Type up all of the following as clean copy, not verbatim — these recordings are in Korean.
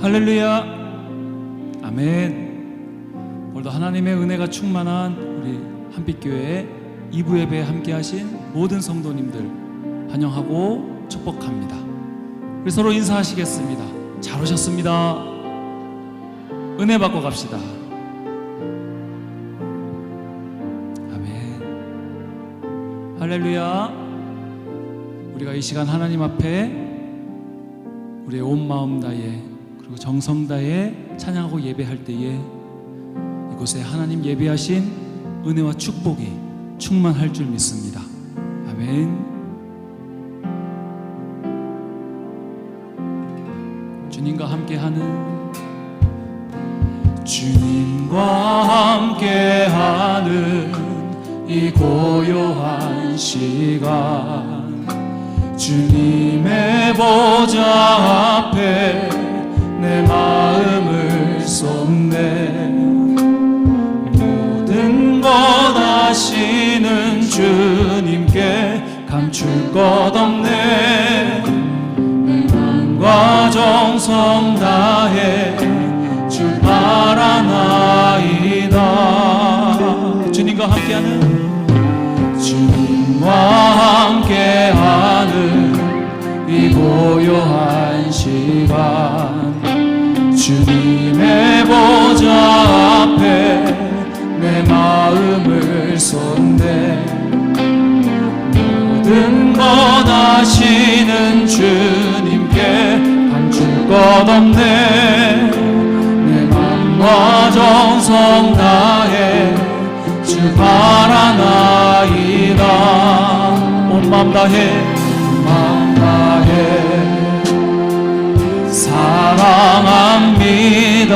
할렐루야. 아멘. 오늘도 하나님의 은혜가 충만한 우리 한빛교회 2부 예배에 함께 하신 모든 성도님들 환영하고 축복합니다. 우리 서로 인사하시겠습니다. 잘 오셨습니다. 은혜 받고 갑시다. 아멘. 할렐루야. 우리가 이 시간 하나님 앞에 우리의 온 마음 다해 그리고 정성 다해 찬양하고 예배할 때에 이곳에 하나님 예배하신 은혜와 축복이 충만할 줄 믿습니다. 아멘. 주님과 함께하는 이 고요한 시간 주님의 보좌 앞에 내 마음을 쏟네. 모든 것 아시는 주님께 감출 것 없네. 내 마음과 정성 다해 주 바라나이다. 주님과 함께하는 이 고요한 시간 주님의 보좌 앞에 내 마음을 쏟네. 모든 것 아시는 주님께 감출 것 없네. 내 마음과 정성 다해 주 바라나이다. 온 마음 다해 사랑합니다.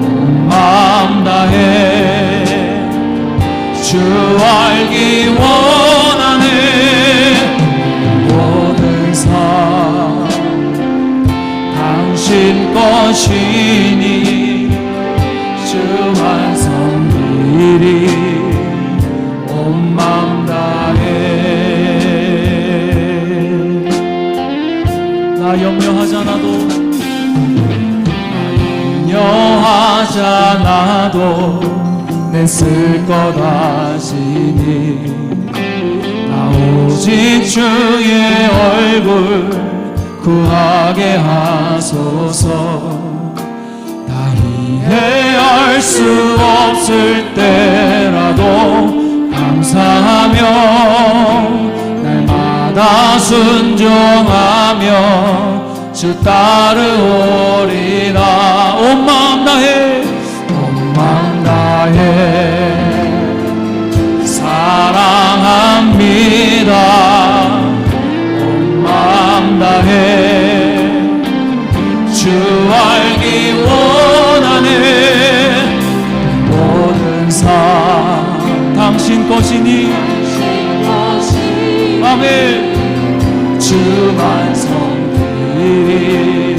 온 마음 다해 주 알기 원하네. 모든 삶 당신 것이니 주 완성이리. 온 마음 다해 나 염려하잖아도 내 쓸 것 아시니. 나 오직 주의 얼굴 구하게 하소서. 다 이해할 수 없을 때라도 감사하며 날마다 순종하며 주 따르오리라. 온 마음 다해 온 마음 다해 사랑합니다. 온 마음 다해 주 알기 원하네. 모든 삶 당신 것이니. 아멘. 주만 섬기리.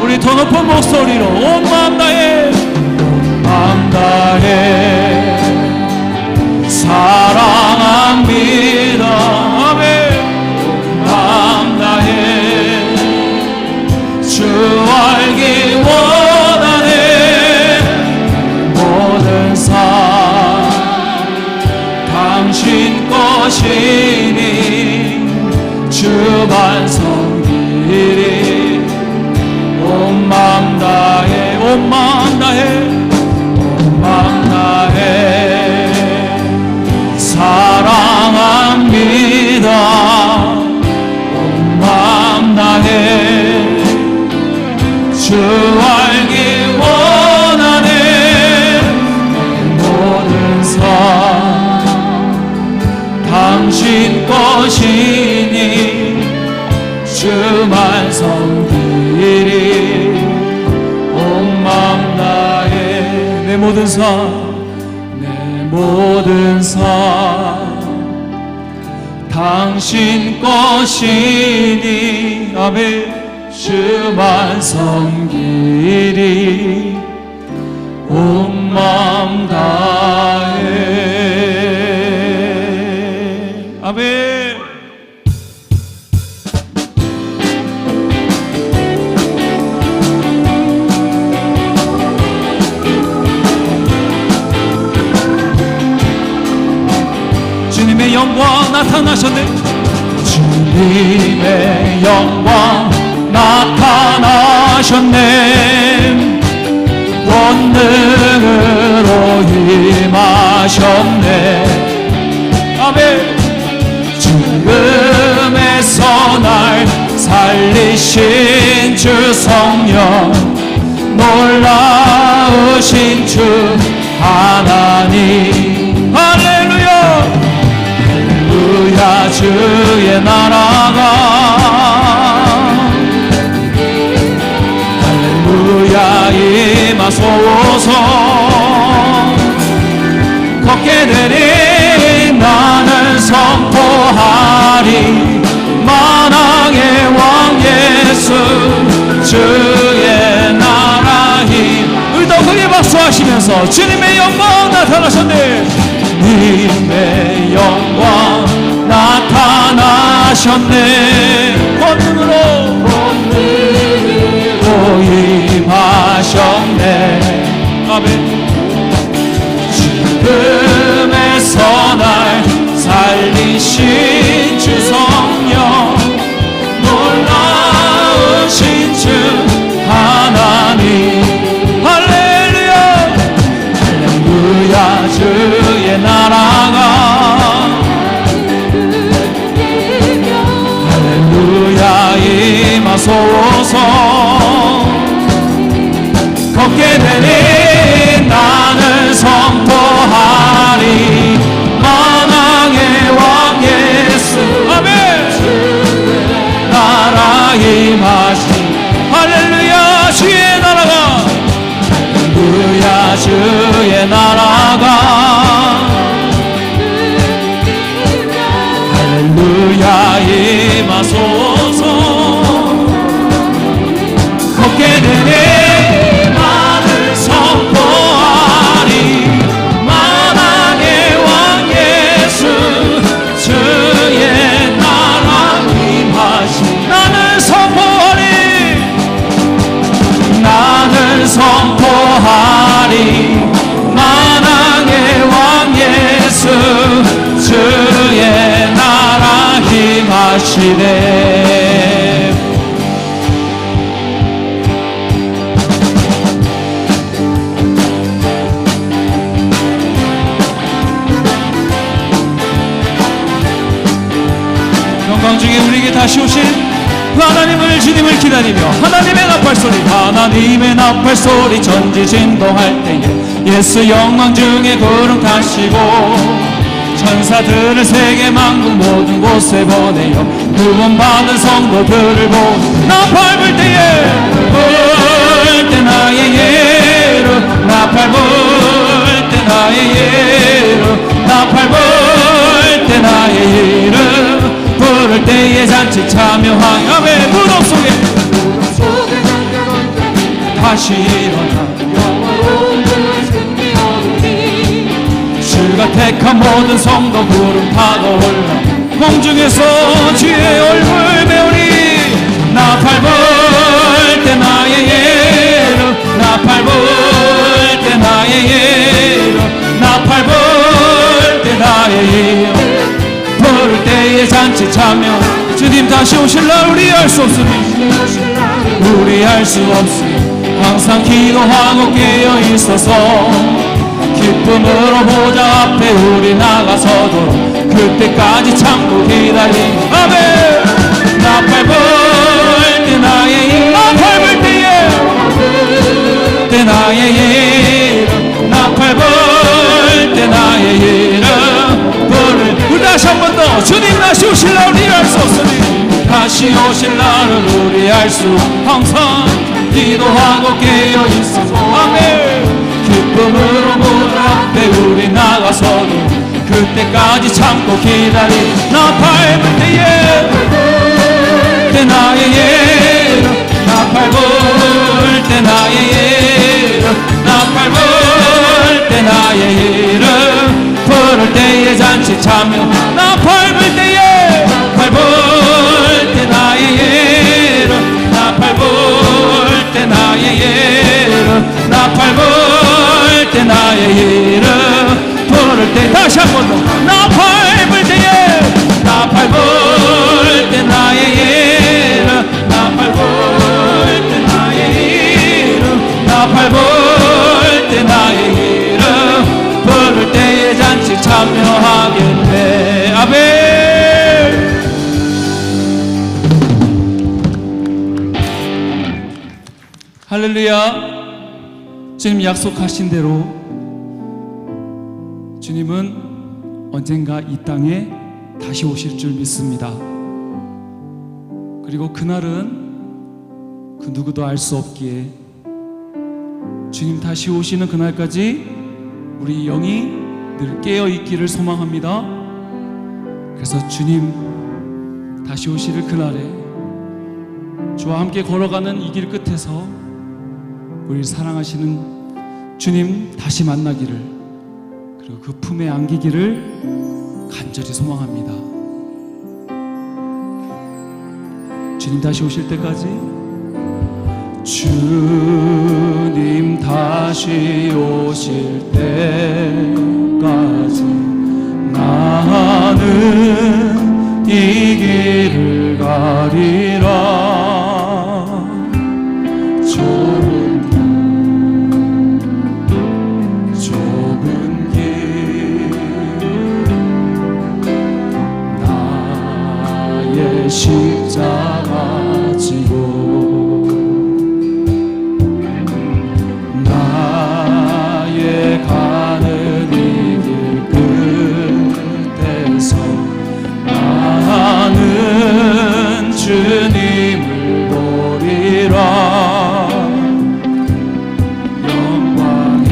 우리 더 높은 목소리로 온 마음 다해 온 마음 다해 사랑합니다. 아멘. 온 마음 다해 주 알기 원하네. 모든 삶 당신 것이니 주만 섬기리. 온 마음 다해 온 마음 다해 온 마음 다해 사랑합니다. 온 마음 다해 주 알기 원하네. 모든 삶 당신 것이니 주만 섬기리. 온 마음 다해 내 모든 삶 당신 것이니. 아멘. 주만 섬기리. 온 마음 다해. 아멘. 영광 나타나셨네. 주님의 영광 나타나셨네. 권능으로 임하셨네. 아멘. 죽음에서 날 살리신 주 성령, 놀라우신 주 하나님. 할렐루야. 할렐루야. 주의 나라가 할렐루야 임하소서. 걷게 되니 나는 선포하리. 만왕의 왕 예수 주의 나라 힘. 우리 더 크게 박수하시면서 주님의 영광 나타나셨네. 주님의 영광 나타나셨네. 권능으로 임하셨네. 아멘. 죽음에서 날 살리신 주 성령, 놀라우신 주 하나님. 할렐루야. 할렐루야. 주의 나라가 할렐루야 임하소서. 걷게 되니 나는 선포하리. 만왕의 왕 예수 아멘. 나라 임하시. 할렐루야. 주의 나라가 할렐루야. 주의 나라가 할렐루야 임하소서. 걷게 되니 나를 선포하리. 만왕의 왕 예수 주의 나라 임하시. 나는 선포하리. 나는 선포하리. 만왕의 왕 예수 주의 나라 임하시네. 영광 중에 우리에게 다시 오실 하나님을, 주님을 기다리며 하나님의 나팔소리, 하나님의 나팔소리 전지진동할 때에 예수 영광 중에 구름 타시고 천사들을 세계 만국 모든 곳에 보내어 구원받은 성도들을 보고 나팔 불 때에 불 때 나의 예루 나팔 불 때 나의 예루 나팔 불 때 나의 예루 부를 때에 잔치 참여하여 무덤 속에 다시 일어나 주가 택한 모든 성도 구름 타고 올라 공중에서 주의 얼굴 배우리. 나팔 불 때 나의 예루 나팔 불 때 나의 예루 나팔 불 때 나의 예루 부를 때에 잔치 참여. 주님 다시 오실 날 우리 알 수 없으니 우리 알 수 없으니 항상 기도하고 깨어 있어서 기쁨으로 보좌 앞에 우리 나가서도록 그때까지 참고 기다림. 아멘. 나팔 불 때 나의 일 나팔 불 때에 때 나의 일 나팔 불 때 나의 일 우리 다시 한 번 더 주님 다시 오실 날 우리 알 수 없으니 다시 오실 날을 우리 알 수 항상 기도하고 깨어 있어서 아멘. 기쁨으로 문 앞에 우리 나가서도 그때까지 참고 기다리. 나팔 불 때에 때 나의 예루 나팔 불 때 나의 예루 나팔 불 때 나의 예루 부를 때에 잔치 참여. 나팔 불 때에 나팔 불 때 나의 예루 나팔 불 때 나의 예루 나팔 불 때 나의 예루 부를 때 다시 한 번 더 나팔 불 때에 할렐루야. 주님 약속하신 대로 주님은 언젠가 이 땅에 다시 오실 줄 믿습니다. 그리고 그날은 그 누구도 알 수 없기에 주님 다시 오시는 그날까지 우리 영이 늘 깨어 있기를 소망합니다. 그래서 주님 다시 오실 그날에 주와 함께 걸어가는 이 길 끝에서 우리 사랑하시는 주님 다시 만나기를, 그리고 그 품에 안기기를 간절히 소망합니다. 주님 다시 오실 때까지, 주님 다시 오실 때까지 나는 이 길을 가리라. 좁은 길 나의 십자가 지고 나의 가는 이 길 끝에서 나는 주님을 노리라. 영광의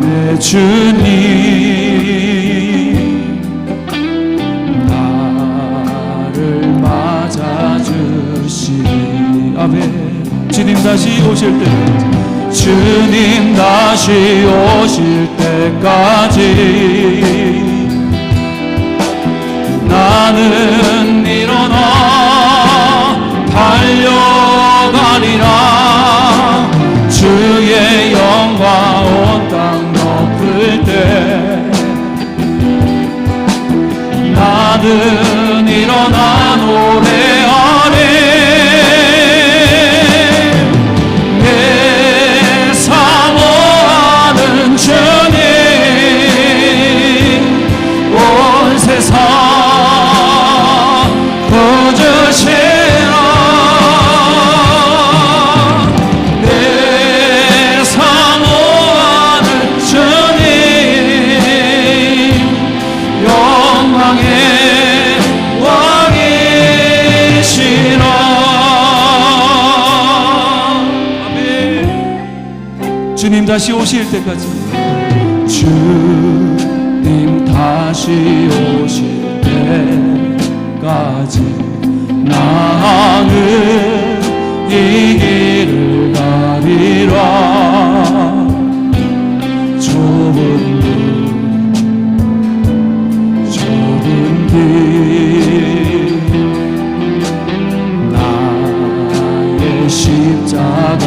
내 주님 나를 맞아주시니. 아멘. 주님 다시 오실 때, 주님 다시 오실 때까지 나는 일어나 달려가리라. 주의 영광 온 땅 덮을 때 나는 일어나 노래하리. 내 사모하는 주님 온 세상 거저시라. 내 사모하는 주님 영광의 왕이시라. 아멘. 주님 다시 오실 때까지, 주님 다시 오실 때까지 나는 이 길을 가리라. 좁은 길 나의 십자가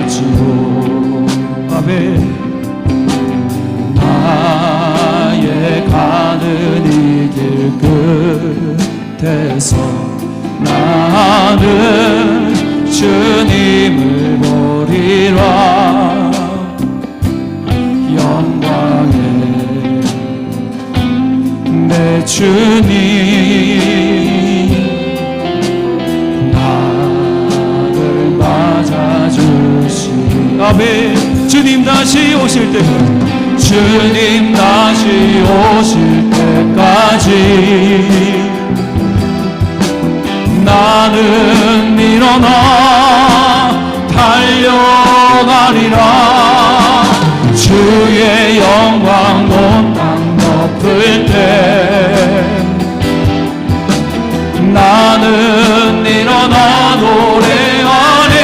지고. 아멘. 나의 가는 이 길 끝에서 나는 주님을 보리라. 영광의 내 주님 나를 맞아주시니. 아멘. 주님 다시 오실 때, 주님 다시 오실 때까지 나는 일어나 달려가리라. 주의 영광 온 땅 덮을 때 나는 일어나 노래하리.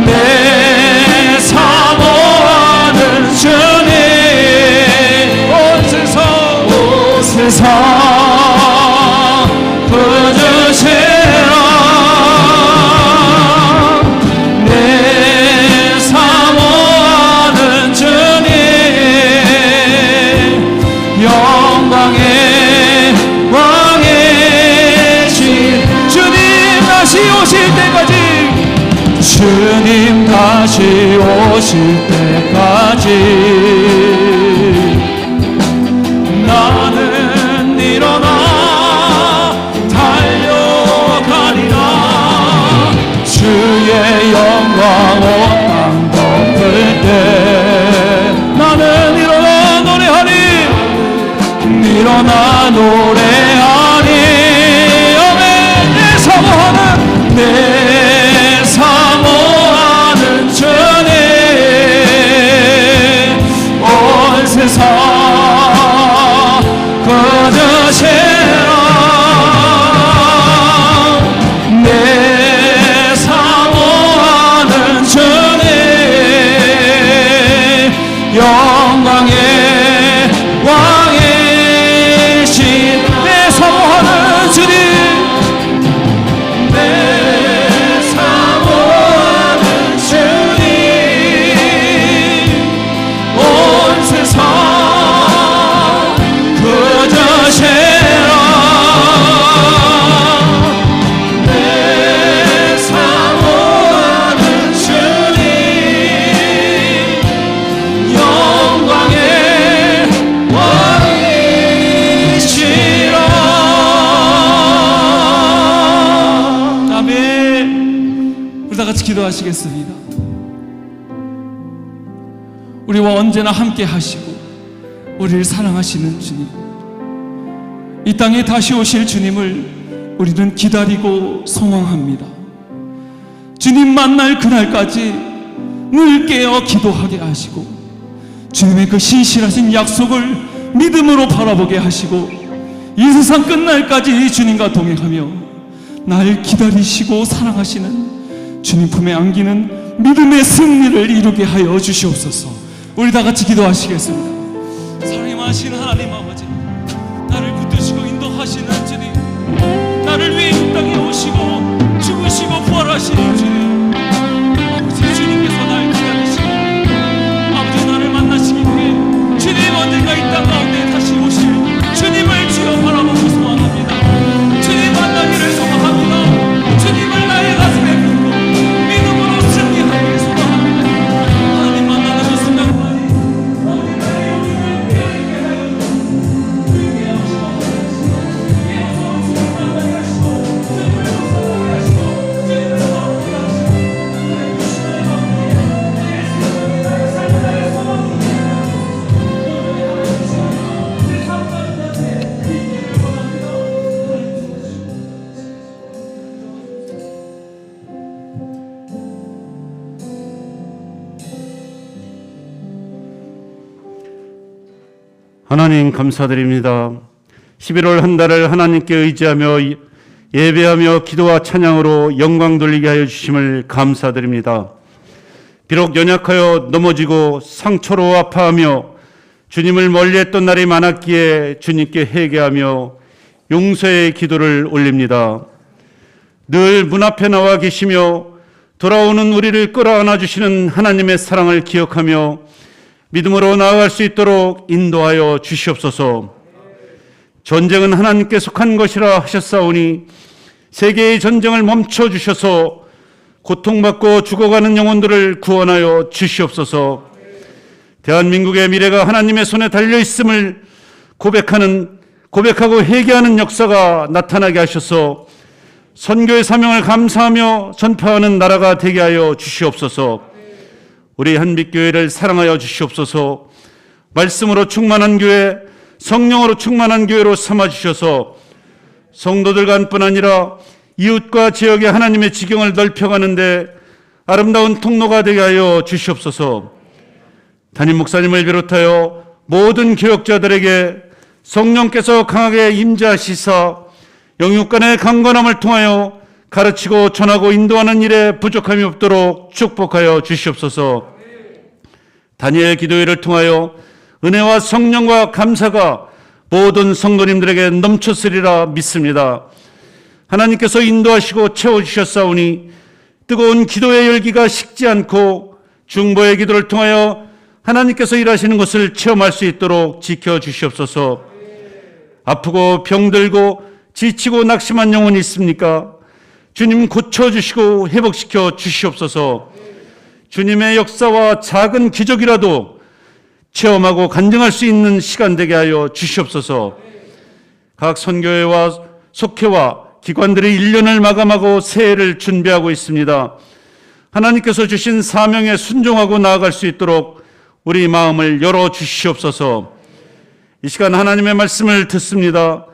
내 사모하는 주님 온 세상 거저시라. 내 사모하는 주님 영광의 왕이신 주님 다시 오실 때까지, 주님 다시 오실 때까지 나는 일어나 달려가리. 주의 영광 온 땅 덮을 때 나는 일어나 노래하리 일어나 노래하리 아멘 내 사모하는 내 사모하는 주님 온 세상 거저세라 내 사모하는 주님 영광의 왕이신 내 사모하는 주님 내 사모하는 주님 온 세상 거저세라 내 사모하는 주님 영광의 왕이시라 아멘. 우리 다 같이 기도하시겠습니다. 우리와 언제나 함께 하시고 우리를 사랑하시는 주님, 이 땅에 다시 오실 주님을 우리는 기다리고 소망합니다. 주님 만날 그날까지 늘 깨어 기도하게 하시고 주님의 그 신실하신 약속을 믿음으로 바라보게 하시고 이 세상 끝날까지 주님과 동행하며 날 기다리시고 사랑하시는 주님 품에 안기는 믿음의 승리를 이루게 하여 주시옵소서. 우리 다 같이 기도하시겠습니다. 사랑이 많으신 하나님 아버지, 나를 붙드시고 인도하시는 주님, 나를 위해 이 땅에 오시고 죽으시고 부활하시는 주님, 아버지 주님께서 날 기다리시고 아버지 나를 만나시기 위해 주님 언젠가 이 땅 가운데 다시 오실 주님을 주여 바라보고 소망합니다. 주님 만나기를 소망합니다. 주님을 나의 가슴에 믿고 믿음으로 승리하기를 소망합니다. 하나님 만나는 그 순간까지 아버지 나의 영혼을 깨어있게 하여 주시고 하나님 감사드립니다. 11월 한 달을 하나님께 의지하며 예배하며 기도와 찬양으로 영광 돌리게 하여 주심을 감사드립니다. 비록 연약하여 넘어지고 상처로 아파하며 주님을 멀리했던 날이 많았기에 주님께 회개하며 용서의 기도를 올립니다. 늘 문 앞에 나와 계시며 돌아오는 우리를 끌어안아 주시는 하나님의 사랑을 기억하며 믿음으로 나아갈 수 있도록 인도하여 주시옵소서. 전쟁은 하나님께 속한 것이라 하셨사오니 세계의 전쟁을 멈춰 주셔서 고통받고 죽어가는 영혼들을 구원하여 주시옵소서. 대한민국의 미래가 하나님의 손에 달려있음을 고백하고 회개하는 역사가 나타나게 하셔서 선교의 사명을 감사하며 전파하는 나라가 되게 하여 주시옵소서. 우리 한빛교회를 사랑하여 주시옵소서. 말씀으로 충만한 교회, 성령으로 충만한 교회로 삼아주셔서 성도들 간뿐 아니라 이웃과 지역의 하나님의 지경을 넓혀가는데 아름다운 통로가 되게 하여 주시옵소서. 담임 목사님을 비롯하여 모든 교역자들에게 성령께서 강하게 임재하시사 영육 간의 강건함을 통하여 가르치고 전하고 인도하는 일에 부족함이 없도록 축복하여 주시옵소서. 다니엘 기도회를 통하여 은혜와 성령과 감사가 모든 성도님들에게 넘쳤으리라 믿습니다. 하나님께서 인도하시고 채워주셨사오니 뜨거운 기도의 열기가 식지 않고 중보의 기도를 통하여 하나님께서 일하시는 것을 체험할 수 있도록 지켜주시옵소서. 아프고 병들고 지치고 낙심한 영혼이 있습니까? 주님 고쳐주시고 회복시켜 주시옵소서. 주님의 역사와 작은 기적이라도 체험하고 간증할 수 있는 시간 되게 하여 주시옵소서. 각 선교회와 속회와 기관들이 1년을 마감하고 새해를 준비하고 있습니다. 하나님께서 주신 사명에 순종하고 나아갈 수 있도록 우리 마음을 열어주시옵소서. 이 시간 하나님의 말씀을 듣습니다.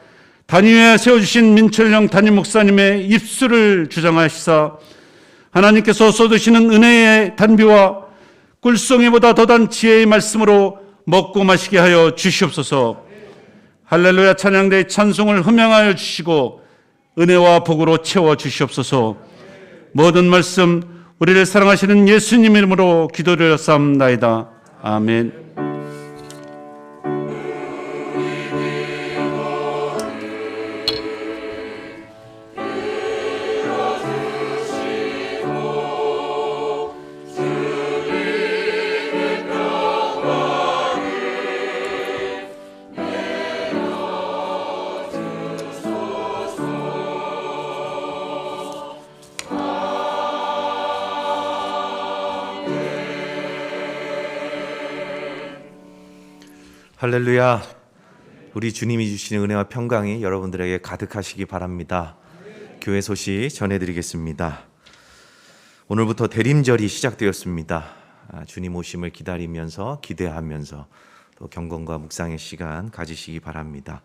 단위에 세워주신 민철영 담임 목사님의 입술을 주장하시사 하나님께서 쏟으시는 은혜의 단비와 꿀송이보다 더단 지혜의 말씀으로 먹고 마시게 하여 주시옵소서. 할렐루야 찬양대의 찬송을 흠양하여 주시고 은혜와 복으로 채워 주시옵소서. 모든 말씀 우리를 사랑하시는 예수님 이름으로 기도드렸사옵나이다. 아멘. 할렐루야. 우리 주님이 주시는 은혜와 평강이 여러분들에게 가득하시기 바랍니다. 교회 소식 전해드리겠습니다. 오늘부터 대림절이 시작되었습니다. 주님 오심을 기다리면서 기대하면서 또 경건과 묵상의 시간 가지시기 바랍니다.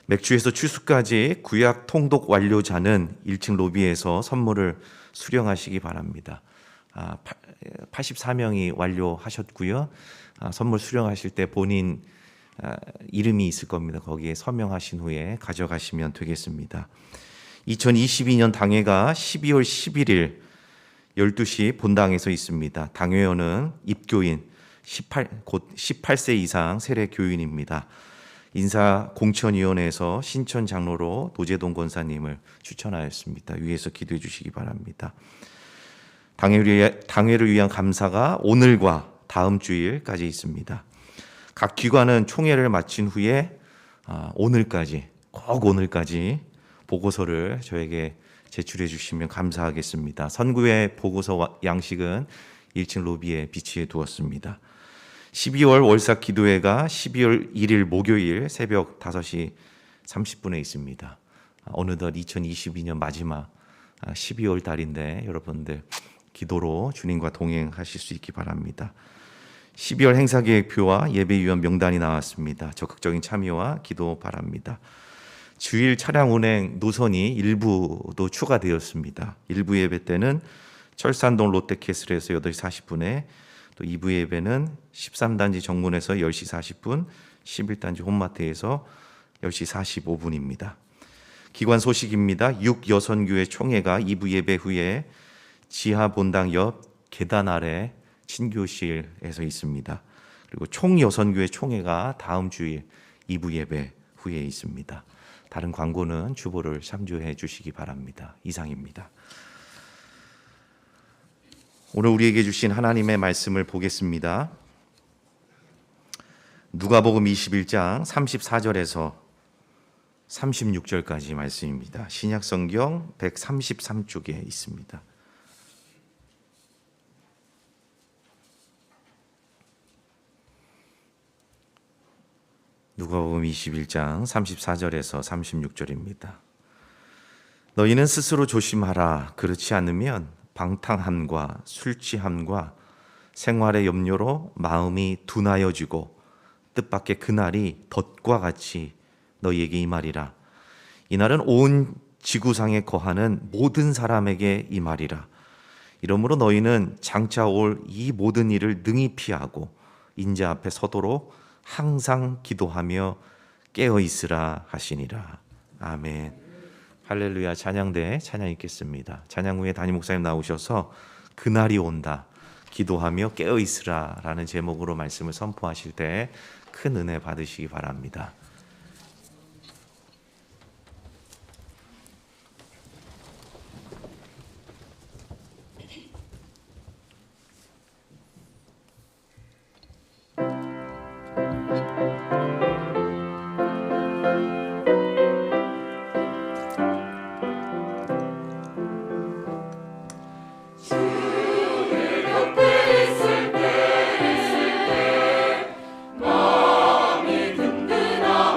맥주에서 추수까지 구약 통독 완료자는 1층 로비에서 선물을 수령하시기 바랍니다. 84명이 완료하셨고요. 선물 수령하실 때 본인 이름이 있을 겁니다. 거기에 서명하신 후에 가져가시면 되겠습니다. 2022년 당회가 12월 11일 12시 본당에서 있습니다. 당회원은 입교인 곧 18세 이상 세례 교인입니다. 인사공천위원회에서 신천 장로로 노재동 권사님을 추천하였습니다. 위에서 기도해 주시기 바랍니다. 당회를 위한 감사가 오늘과 다음 주일까지 있습니다. 각 기관은 총회를 마친 후에 꼭 오늘까지 보고서를 저에게 제출해 주시면 감사하겠습니다. 선구의 보고서 양식은 1층 로비에 비치해 두었습니다. 12월 월삭 기도회가 12월 1일 목요일 새벽 5시 30분에 있습니다. 어느덧 2022년 마지막 12월 달인데 여러분들 기도로 주님과 동행하실 수 있기 바랍니다. 12월 행사계획표와 예배위원 명단이 나왔습니다. 적극적인 참여와 기도 바랍니다. 주일 차량 운행 노선이 일부도 추가되었습니다. 일부 예배 때는 철산동 롯데캐슬에서 8시 40분에 또 2부 예배는 13단지 정문에서 10시 40분, 11단지 홈마트에서 10시 45분입니다. 기관 소식입니다. 6여선교회 총회가 2부 예배 후에 지하 본당 옆 계단 아래 친교실에서 있습니다. 그리고 총여선교회 총회가 다음 주일 2부 예배 후에 있습니다. 다른 광고는 주보를 참조해 주시기 바랍니다. 이상입니다. 오늘 우리에게 주신 하나님의 말씀을 보겠습니다. 누가복음 21장 34절에서 36절까지 말씀입니다. 신약성경 133쪽에 있습니다. 누가복음 21장 34절에서 36절입니다. 너희는 스스로 조심하라. 그렇지 않으면 방탕함과 술취함과 생활의 염려로 마음이 둔하여지고 뜻밖의 그날이 덫과 같이 너희에게 임하리라. 이날은 온 지구상에 거하는 모든 사람에게 임하리라. 이러므로 너희는 장차 올 이 모든 일을 능히 피하고 인자 앞에 서도록 항상 기도하며 깨어 있으라 하시니라. 아멘. 할렐루야. 찬양대 찬양 있겠습니다. 찬양 후에 담임 목사님 나오셔서 그날이 온다 기도하며 깨어 있으라 라는 제목으로 말씀을 선포하실 때 큰 은혜 받으시기 바랍니다. 마음이 든든하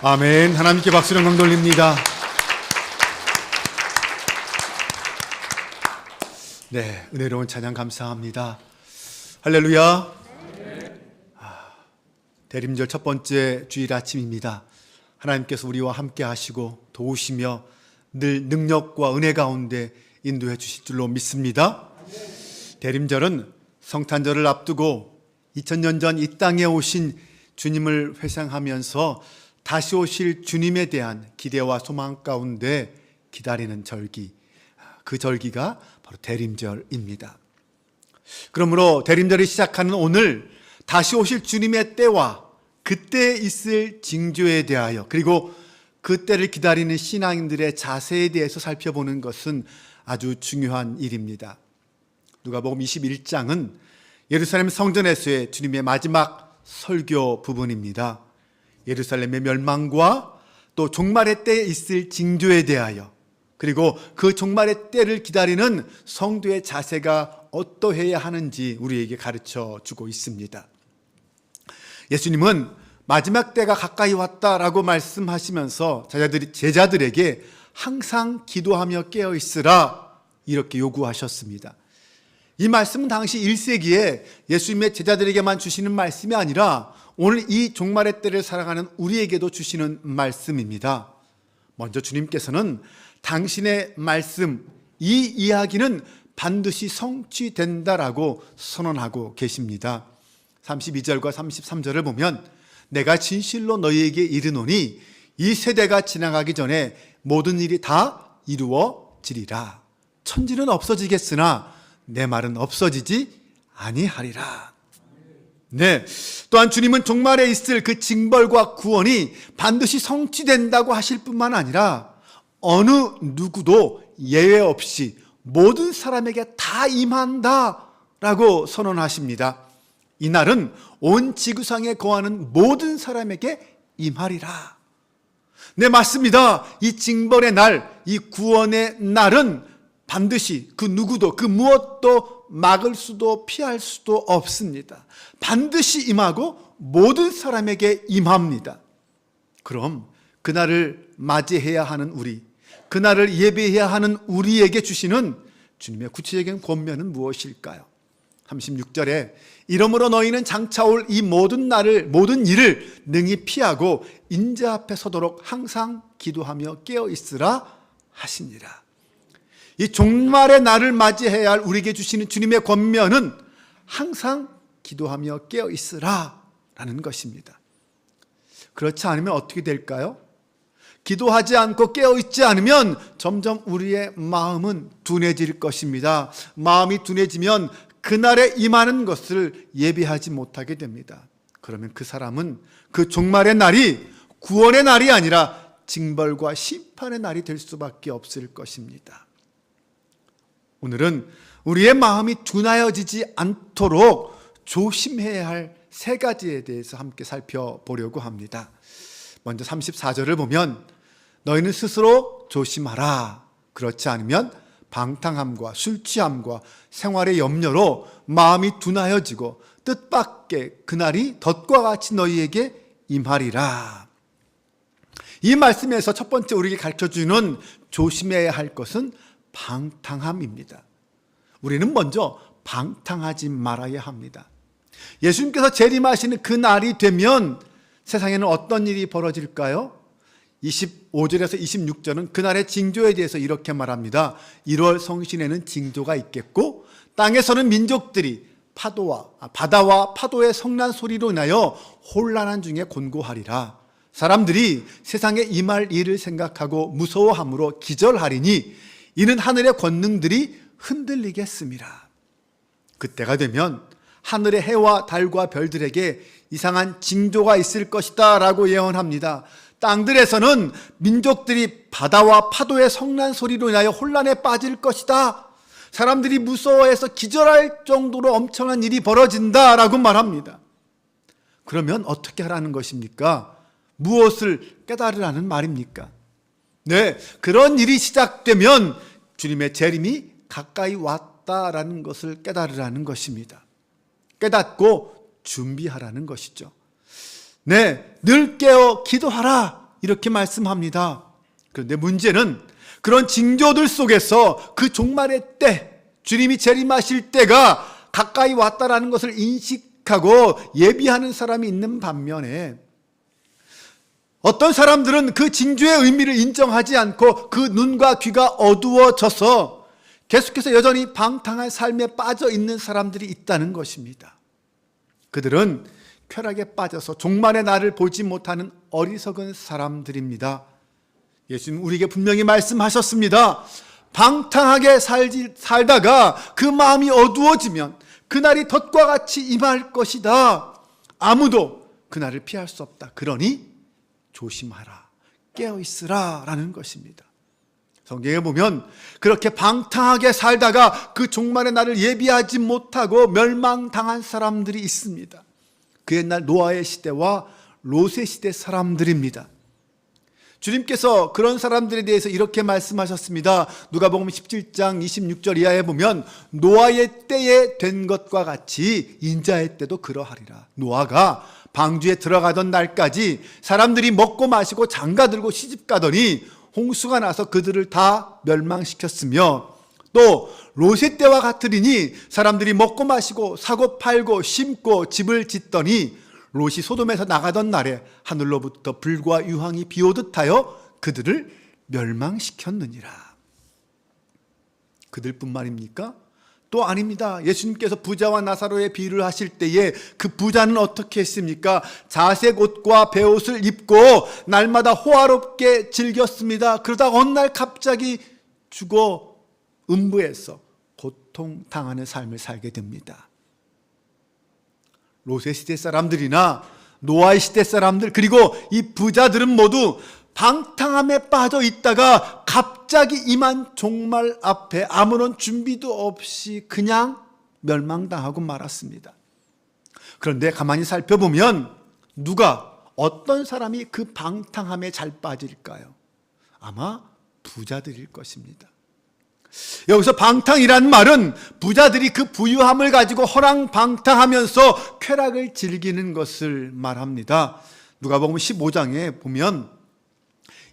아멘. 하나님께 박수 영광 돌립니다. 네, 은혜로운 찬양 감사합니다. 할렐루야. 대림절 첫 번째 주일 아침입니다. 하나님께서 우리와 함께 하시고 도우시며 늘 능력과 은혜 가운데 인도해 주실 줄로 믿습니다. 대림절은 성탄절을 앞두고 2000년 전 이 땅에 오신 주님을 회상하면서 다시 오실 주님에 대한 기대와 소망 가운데 기다리는 절기, 그 절기가 바로 대림절입니다. 그러므로 대림절이 시작하는 오늘 다시 오실 주님의 때와 그때 있을 징조에 대하여, 그리고 그때를 기다리는 신앙인들의 자세에 대해서 살펴보는 것은 아주 중요한 일입니다. 누가복음 21장은 예루살렘 성전에서의 주님의 마지막 설교 부분입니다. 예루살렘의 멸망과 또 종말의 때에 있을 징조에 대하여, 그리고 그 종말의 때를 기다리는 성도의 자세가 어떠해야 하는지 우리에게 가르쳐 주고 있습니다. 예수님은 마지막 때가 가까이 왔다라고 말씀하시면서 제자들에게 항상 기도하며 깨어 있으라 이렇게 요구하셨습니다. 이 말씀은 당시 1세기에 예수님의 제자들에게만 주시는 말씀이 아니라 오늘 이 종말의 때를 살아가는 우리에게도 주시는 말씀입니다. 먼저 주님께서는 당신의 말씀, 이 이야기는 반드시 성취된다라고 선언하고 계십니다. 32절과 33절을 보면 내가 진실로 너희에게 이르노니 이 세대가 지나가기 전에 모든 일이 다 이루어지리라. 천지는 없어지겠으나 내 말은 없어지지 아니하리라. 네, 또한 주님은 종말에 있을 그 징벌과 구원이 반드시 성취된다고 하실 뿐만 아니라 어느 누구도 예외 없이 모든 사람에게 다 임한다라고 선언하십니다. 이 날은 온 지구상에 거하는 모든 사람에게 임하리라. 네, 맞습니다. 이 징벌의 날, 이 구원의 날은 반드시 그 누구도, 그 무엇도 막을 수도 피할 수도 없습니다. 반드시 임하고 모든 사람에게 임합니다. 그럼 그날을 맞이해야 하는 우리, 그날을 예배해야 하는 우리에게 주시는 주님의 구체적인 권면은 무엇일까요? 36절에 이러므로 너희는 장차 올 이 모든 날을, 모든 일을 능히 피하고 인자 앞에 서도록 항상 기도하며 깨어 있으라 하시니라. 이 종말의 날을 맞이해야 할 우리에게 주시는 주님의 권면은 항상 기도하며 깨어 있으라 라는 것입니다. 그렇지 않으면 어떻게 될까요? 기도하지 않고 깨어 있지 않으면 점점 우리의 마음은 둔해질 것입니다. 마음이 둔해지면 그날에 임하는 것을 예비하지 못하게 됩니다. 그러면 그 사람은 그 종말의 날이 구원의 날이 아니라 징벌과 심판의 날이 될 수밖에 없을 것입니다. 오늘은 우리의 마음이 둔하여지지 않도록 조심해야 할 세 가지에 대해서 함께 살펴보려고 합니다. 먼저 34절을 보면 너희는 스스로 조심하라. 그렇지 않으면 방탕함과 술 취함과 생활의 염려로 마음이 둔하여지고 뜻밖의 그날이 덫과 같이 너희에게 임하리라. 이 말씀에서 첫 번째 우리에게 가르쳐주는 조심해야 할 것은 방탕함입니다. 우리는 먼저 방탕하지 말아야 합니다. 예수님께서 재림하시는 그 날이 되면 세상에는 어떤 일이 벌어질까요? 25절에서 26절은 그날의 징조에 대해서 이렇게 말합니다. 1월 성신에는 징조가 있겠고 땅에서는 민족들이 바다와 파도의 성난 소리로 인하여 혼란한 중에 곤고하리라. 사람들이 세상에 임할 일을 생각하고 무서워함으로 기절하리니 이는 하늘의 권능들이 흔들리겠습니다. 그때가 되면 하늘의 해와 달과 별들에게 이상한 징조가 있을 것이다 라고 예언합니다. 땅들에서는 민족들이 바다와 파도의 성난 소리로 인하여 혼란에 빠질 것이다. 사람들이 무서워해서 기절할 정도로 엄청난 일이 벌어진다라고 말합니다. 그러면 어떻게 하라는 것입니까? 무엇을 깨달으라는 말입니까? 네, 그런 일이 시작되면 주님의 재림이 가까이 왔다라는 것을 깨달으라는 것입니다. 깨닫고 준비하라는 것이죠. 네, 늘 깨어 기도하라 이렇게 말씀합니다. 그런데 문제는 그런 징조들 속에서 그 종말의 때, 주님이 재림하실 때가 가까이 왔다라는 것을 인식하고 예비하는 사람이 있는 반면에 어떤 사람들은 그 징조의 의미를 인정하지 않고 그 눈과 귀가 어두워져서 계속해서 여전히 방탕한 삶에 빠져 있는 사람들이 있다는 것입니다. 그들은 쾌락에 빠져서 종말의 날을 보지 못하는 어리석은 사람들입니다. 예수님 우리에게 분명히 말씀하셨습니다. 방탕하게 살다가 그 마음이 어두워지면 그날이 덫과 같이 임할 것이다. 아무도 그날을 피할 수 없다. 그러니 조심하라, 깨어있으라 라는 것입니다. 성경에 보면 그렇게 방탕하게 살다가 그 종말의 날을 예비하지 못하고 멸망당한 사람들이 있습니다. 그 옛날 노아의 시대와 롯의 시대 사람들입니다. 주님께서 그런 사람들에 대해서 이렇게 말씀하셨습니다. 누가복음 17장 26절 이하에 보면 노아의 때에 된 것과 같이 인자의 때도 그러하리라. 노아가 방주에 들어가던 날까지 사람들이 먹고 마시고 장가들고 시집가더니 홍수가 나서 그들을 다 멸망시켰으며, 또 롯의 때와 같으리니 사람들이 먹고 마시고 사고 팔고 심고 집을 짓더니 롯이 소돔에서 나가던 날에 하늘로부터 불과 유황이 비오듯 하여 그들을 멸망시켰느니라. 그들뿐만입니까? 또 아닙니다. 예수님께서 부자와 나사로의 비유를 하실 때에 그 부자는 어떻게 했습니까? 자색 옷과 베옷을 입고 날마다 호화롭게 즐겼습니다. 그러다 어느 날 갑자기 죽어 음부에서 고통당하는 삶을 살게 됩니다. 롯의 시대 사람들이나 노아의 시대 사람들, 그리고 이 부자들은 모두 방탕함에 빠져 있다가 갑자기 임한 종말 앞에 아무런 준비도 없이 그냥 멸망당하고 말았습니다. 그런데 가만히 살펴보면 누가, 어떤 사람이 그 방탕함에 잘 빠질까요? 아마 부자들일 것입니다. 여기서 방탕이란 말은 부자들이 그 부유함을 가지고 허랑방탕하면서 쾌락을 즐기는 것을 말합니다. 누가복음 15장에 보면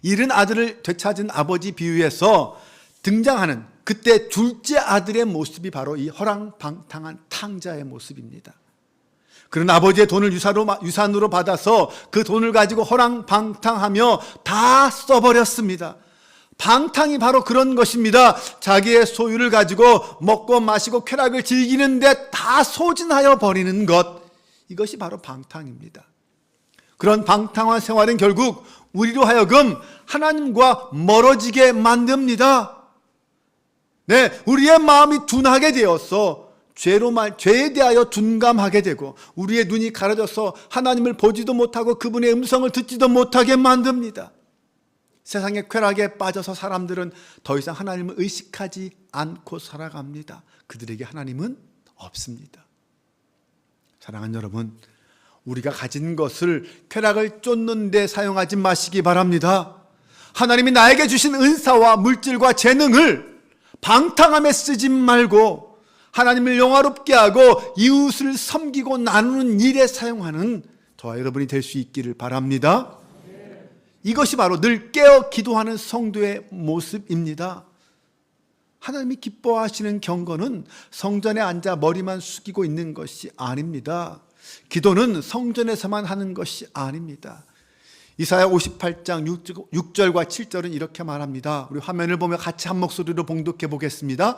잃은 아들을 되찾은 아버지 비유에서 등장하는 그때 둘째 아들의 모습이 바로 이 허랑방탕한 탕자의 모습입니다. 그런 아버지의 돈을 유산으로 받아서 그 돈을 가지고 허랑방탕하며 다 써버렸습니다. 방탕이 바로 그런 것입니다. 자기의 소유를 가지고 먹고 마시고 쾌락을 즐기는데 다 소진하여 버리는 것, 이것이 바로 방탕입니다. 그런 방탕한 생활은 결국 우리로 하여금 하나님과 멀어지게 만듭니다. 네, 우리의 마음이 둔하게 되어서 죄에 대하여 둔감하게 되고 우리의 눈이 가려져서 하나님을 보지도 못하고 그분의 음성을 듣지도 못하게 만듭니다. 세상의 쾌락에 빠져서 사람들은 더 이상 하나님을 의식하지 않고 살아갑니다. 그들에게 하나님은 없습니다. 사랑하는 여러분, 우리가 가진 것을 쾌락을 쫓는 데 사용하지 마시기 바랍니다. 하나님이 나에게 주신 은사와 물질과 재능을 방탕함에 쓰지 말고 하나님을 영화롭게 하고 이웃을 섬기고 나누는 일에 사용하는 저와 여러분이 될 수 있기를 바랍니다. 이것이 바로 늘 깨어 기도하는 성도의 모습입니다. 하나님이 기뻐하시는 경건은 성전에 앉아 머리만 숙이고 있는 것이 아닙니다. 기도는 성전에서만 하는 것이 아닙니다. 이사야 58장 6절과 7절은 이렇게 말합니다. 우리 화면을 보며 같이 한 목소리로 봉독해 보겠습니다.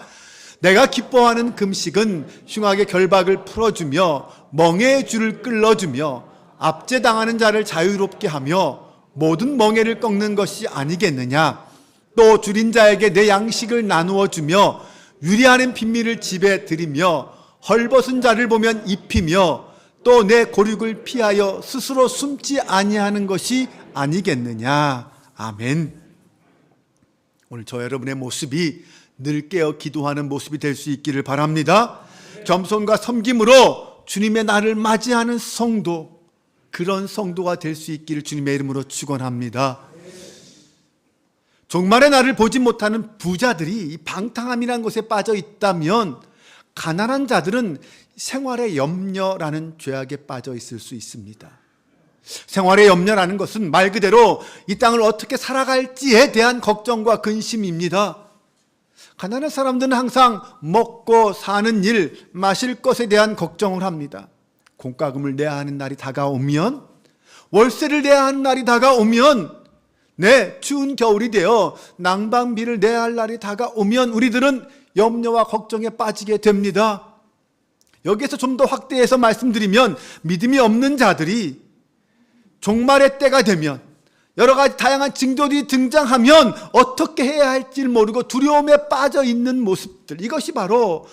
내가 기뻐하는 금식은 흉악의 결박을 풀어주며 멍에의 줄을 끌어주며 압제당하는 자를 자유롭게 하며 모든 멍에를 꺾는 것이 아니겠느냐. 또 줄인 자에게 내 양식을 나누어 주며 유리하는 빈민을 집에 들이며 헐벗은 자를 보면 입히며 또 내 고륙을 피하여 스스로 숨지 아니하는 것이 아니겠느냐. 아멘. 오늘 저 여러분의 모습이 늘 깨어 기도하는 모습이 될 수 있기를 바랍니다. 겸손과 섬김으로 주님의 날을 맞이하는 성도, 그런 성도가 될 수 있기를 주님의 이름으로 축원합니다. 종말의 날을 보지 못하는 부자들이 이 방탕함이라는 것에 빠져 있다면 가난한 자들은 생활의 염려라는 죄악에 빠져 있을 수 있습니다. 생활의 염려라는 것은 말 그대로 이 땅을 어떻게 살아갈지에 대한 걱정과 근심입니다. 가난한 사람들은 항상 먹고 사는 일, 마실 것에 대한 걱정을 합니다. 공과금을 내야 하는 날이 다가오면, 월세를 내야 하는 날이 다가오면, 추운 겨울이 되어 난방비를 내야 할 날이 다가오면 우리들은 염려와 걱정에 빠지게 됩니다. 여기에서 좀 더 확대해서 말씀드리면, 믿음이 없는 자들이 종말의 때가 되면, 여러 가지 다양한 징조들이 등장하면 어떻게 해야 할지 모르고 두려움에 빠져 있는 모습들, 이것이 바로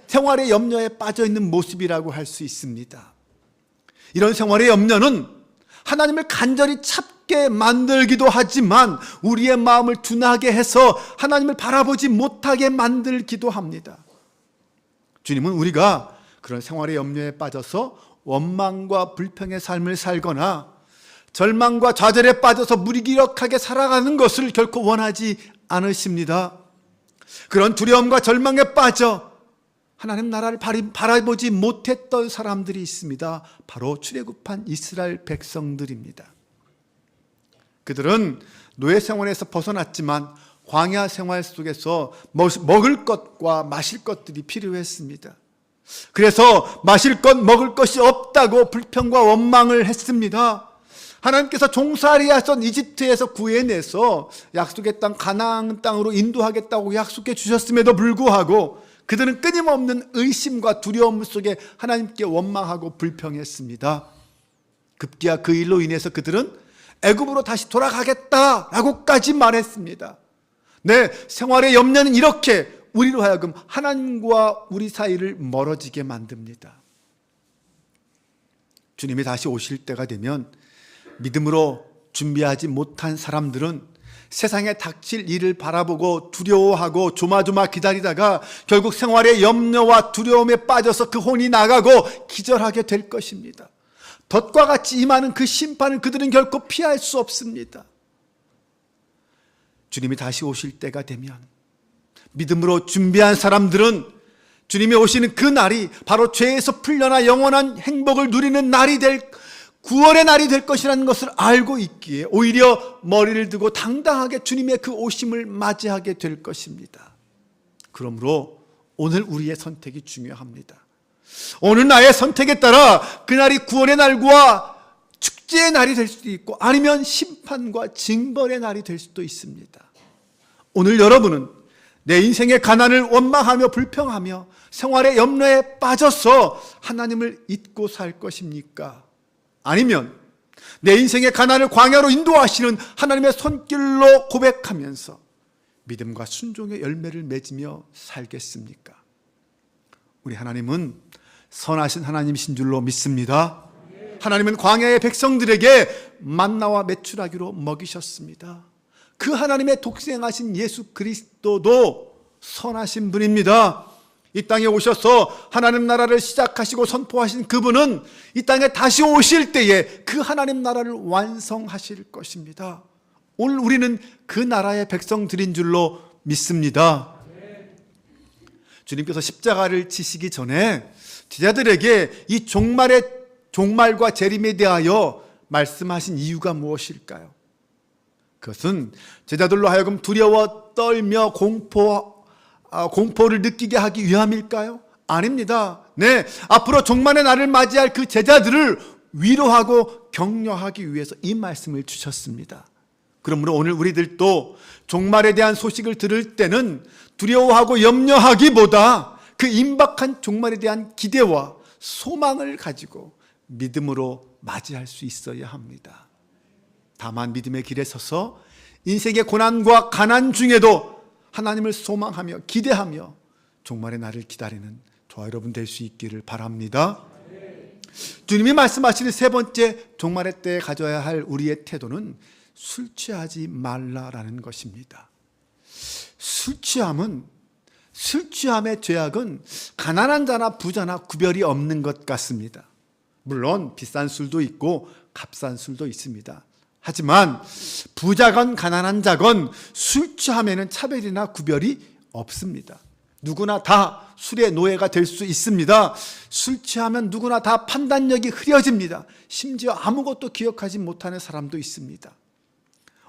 생활의 염려에 빠져 있는 모습이라고 할 수 있습니다. 이런 생활의 염려는 하나님을 간절히 찾게 만들기도 하지만 우리의 마음을 둔하게 해서 하나님을 바라보지 못하게 만들기도 합니다. 주님은 우리가 그런 생활의 염려에 빠져서 원망과 불평의 삶을 살거나 절망과 좌절에 빠져서 무기력하게 살아가는 것을 결코 원하지 않으십니다. 그런 두려움과 절망에 빠져 하나님 나라를 바라보지 못했던 사람들이 있습니다. 바로 출애굽한 이스라엘 백성들입니다. 그들은 노예 생활에서 벗어났지만 광야 생활 속에서 먹을 것과 마실 것들이 필요했습니다. 그래서 마실 것, 먹을 것이 없다고 불평과 원망을 했습니다. 하나님께서 종살이하던 이집트에서 구해내서 약속의 땅 가나안 땅으로 인도하겠다고 약속해 주셨음에도 불구하고 그들은 끊임없는 의심과 두려움 속에 하나님께 원망하고 불평했습니다. 급기야 그 일로 인해서 그들은 애굽으로 다시 돌아가겠다라고까지 말했습니다. 생활의 염려는 이렇게 우리로 하여금 하나님과 우리 사이를 멀어지게 만듭니다. 주님이 다시 오실 때가 되면 믿음으로 준비하지 못한 사람들은 세상에 닥칠 일을 바라보고 두려워하고 조마조마 기다리다가 결국 생활의 염려와 두려움에 빠져서 그 혼이 나가고 기절하게 될 것입니다. 덫과 같이 임하는 그 심판을 그들은 결코 피할 수 없습니다. 주님이 다시 오실 때가 되면 믿음으로 준비한 사람들은 주님이 오시는 그 날이 바로 죄에서 풀려나 영원한 행복을 누리는 날이 구원의 날이 될 것이라는 것을 알고 있기에 오히려 머리를 두고 당당하게 주님의 그 오심을 맞이하게 될 것입니다. 그러므로 오늘 우리의 선택이 중요합니다. 오늘 나의 선택에 따라 그날이 구원의 날과 축제의 날이 될 수도 있고 아니면 심판과 징벌의 날이 될 수도 있습니다. 오늘 여러분은 내 인생의 가난을 원망하며 불평하며 생활의 염려에 빠져서 하나님을 잊고 살 것입니까? 아니면 내 인생의 가난을 광야로 인도하시는 하나님의 손길로 고백하면서 믿음과 순종의 열매를 맺으며 살겠습니까? 우리 하나님은 선하신 하나님이신 줄로 믿습니다. 하나님은 광야의 백성들에게 만나와 메추라기로 먹이셨습니다. 그 하나님의 독생하신 예수 그리스도도 선하신 분입니다. 이 땅에 오셔서 하나님 나라를 시작하시고 선포하신 그분은 이 땅에 다시 오실 때에 그 하나님 나라를 완성하실 것입니다. 오늘 우리는 그 나라의 백성들인 줄로 믿습니다. 주님께서 십자가를 지시기 전에 제자들에게 이 종말과 재림에 대하여 말씀하신 이유가 무엇일까요? 그것은 제자들로 하여금 두려워 떨며 공포를 느끼게 하기 위함일까요? 아닙니다. 앞으로 종말의 날을 맞이할 그 제자들을 위로하고 격려하기 위해서 이 말씀을 주셨습니다. 그러므로 오늘 우리들도 종말에 대한 소식을 들을 때는 두려워하고 염려하기보다 그 임박한 종말에 대한 기대와 소망을 가지고 믿음으로 맞이할 수 있어야 합니다. 다만 믿음의 길에 서서 인생의 고난과 가난 중에도 하나님을 소망하며 기대하며 종말의 날을 기다리는 저와 여러분 될 수 있기를 바랍니다. 주님이 말씀하시는 세 번째 종말의 때에 가져야 할 우리의 태도는 술 취하지 말라라는 것입니다. 술 취함의 죄악은 가난한 자나 부자나 구별이 없는 것 같습니다. 물론 비싼 술도 있고 값싼 술도 있습니다. 하지만 부자건 가난한 자건 술 취함에는 차별이나 구별이 없습니다. 누구나 다 술의 노예가 될 수 있습니다. 술 취하면 누구나 다 판단력이 흐려집니다. 심지어 아무것도 기억하지 못하는 사람도 있습니다.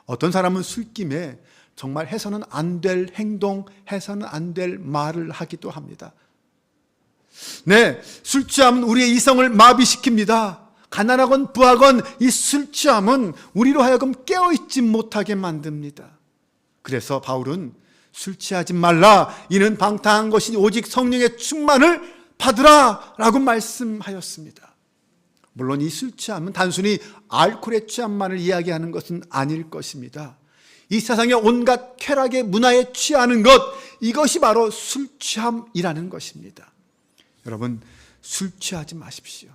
어떤 사람은 술김에 정말 해서는 안 될 행동, 해서는 안 될 말을 하기도 합니다. 네, 술 취함은 우리의 이성을 마비시킵니다. 가난하건 부하건 이 술 취함은 우리로 하여금 깨어있지 못하게 만듭니다. 그래서 바울은 술 취하지 말라, 이는 방탕한 것이 오직 성령의 충만을 받으라 라고 말씀하였습니다. 물론 이 술 취함은 단순히 알코올의 취함만을 이야기하는 것은 아닐 것입니다. 이 세상의 온갖 쾌락의 문화에 취하는 것, 이것이 바로 술 취함이라는 것입니다. 여러분, 술 취하지 마십시오.